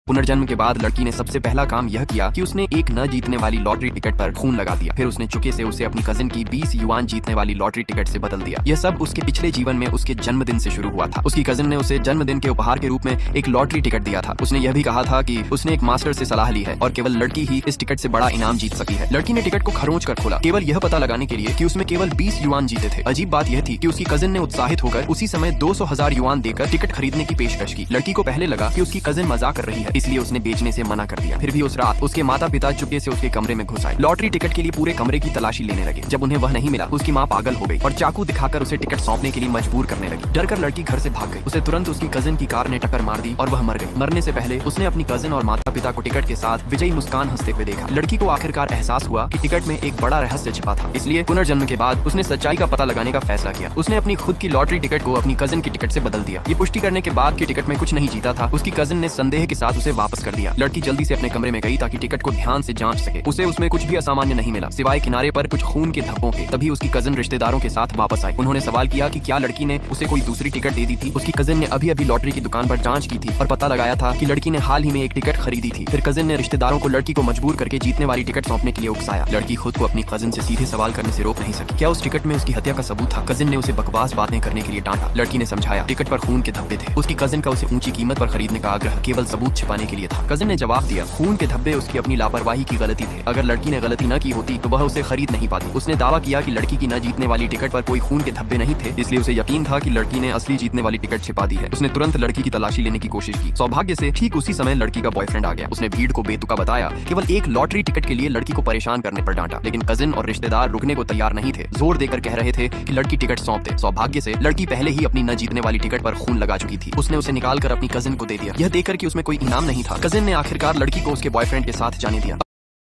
पुनर्जन्म के बाद लड़की ने सबसे पहला काम यह किया कि उसने एक न जीतने वाली लॉटरी टिकट पर खून लगा दिया। फिर उसने चुके से उसे अपनी कजिन की 20 युआन जीतने वाली लॉटरी टिकट से बदल दिया। यह सब उसके पिछले जीवन में उसके जन्मदिन से शुरू हुआ था। उसकी कजिन ने उसे जन्मदिन के उपहार के रूप में एक लॉटरी टिकट दिया था। उसने यह भी कहा था कि उसने एक मास्टर से सलाह ली है और केवल लड़की ही इस टिकट से बड़ा इनाम जीत सकती है। लड़की ने टिकट को खरोंच कर खोला, केवल यह पता लगाने के लिए कि उसमें केवल 20 युआन जीते थे। अजीब बात यह थी कि उसकी कजिन ने उत्साहित होकर उसी समय 200,000 युआन देकर टिकट खरीदने की पेशकश की। लड़की को पहले लगा कि उसकी कजिन मजाक कर रही है, इसलिए उसने बेचने से मना कर दिया। फिर भी उस रात उसके माता पिता चुपके से उसके कमरे में घुस आए। लॉटरी टिकट के लिए पूरे कमरे की तलाशी लेने लगे। जब उन्हें वह नहीं मिला, उसकी माँ पागल हो गई और चाकू दिखाकर उसे टिकट सौंपने के लिए मजबूर करने लगी। डरकर लड़की घर से भाग गई। उसे तुरंत उसकी कजिन की कार ने टक्कर मार दी और वह मर गई। मरने से पहले उसने अपनी कजिन और माता पिता को टिकट के साथ विजयी मुस्कान हंसते हुए देखा। लड़की को आखिरकार एहसास हुआ कि टिकट में एक बड़ा रहस्य छिपा था। इसलिए पुनर्जन्म के बाद उसने सच्चाई का पता लगाने का फैसला किया। उसने अपनी खुद की लॉटरी टिकट को अपनी कजिन की टिकट से बदल दिया। ये पुष्टि करने के बाद कि टिकट में कुछ नहीं जीता था, उसकी कजिन ने संदेह के साथ उसे वापस कर दिया। लड़की जल्दी से अपने कमरे में गई ताकि टिकट को ध्यान से जांच सके। उसे उसमें कुछ भी असामान्य नहीं मिला, सिवाय किनारे पर कुछ खून के धब्बों के। तभी उसकी कजिन रिश्तेदारों के साथ वापस आई। उन्होंने सवाल किया कि क्या लड़की ने उसे कोई दूसरी टिकट दे दी थी। उसकी कजिन ने अभी अभी लॉटरी की दुकान पर जांच की थी और पता लगाया था कि लड़की ने हाल ही में एक टिकट खरीदी थी। फिर कजिन ने रिश्तेदारों को लड़की को मजबूर करके जीतने वाली टिकट सौंपने के लिए उकसाया। लड़की खुद को अपनी कजिन से सीधे सवाल करने से रोक नहीं सकी। क्या उस टिकट में उसकी हत्या का सबूत था? कजिन ने उसे बकवास बातें करने के लिए डांटा। लड़की ने समझाया टिकट पर खून के धब्बे थे। उसकी कजिन का उसे ऊंची कीमत पर खरीदने का आग्रह केवल सबूत छिपाने के लिए था। कजिन ने जवाब दिया, खून के धब्बे उसकी अपनी लापरवाही की गलती थे। अगर लड़की ने गलती न की होती तो वह उसे खरीद नहीं पाती। उसने दावा किया कि लड़की की न जीतने वाली टिकट पर कोई खून के धब्बे नहीं थे, इसलिए उसे यकीन था कि लड़की ने असली जीतने वाली टिकट छिपा दी है। उसने तुरंत लड़की की तलाशी लेने की कोशिश की। सौभाग्य से ठीक उसी समय लड़की का बॉयफ्रेंड आ गया। उसने भीड़ को बेतुका बताया, केवल एक लॉटरी टिकट के लिए लड़की को परेशान करने पर डांटा। लेकिन कजिन और रिश्तेदार रुकने को तैयार नहीं थे, जोर देकर कह रहे थे कि लड़की टिकट सौंप दे। सौभाग्य से लड़की पहले ही अपनी न जीतने वाली टिकट पर खून लगा चुकी थी। उसने उसे निकाल कर अपनी कजिन को दे दिया। यह देखकर कि उसमें कोई इनाम नहीं था, कजिन ने आखिरकार लड़की को उसके बॉयफ्रेंड के साथ जाने दिया।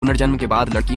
पुनर्जन्म के बाद लड़की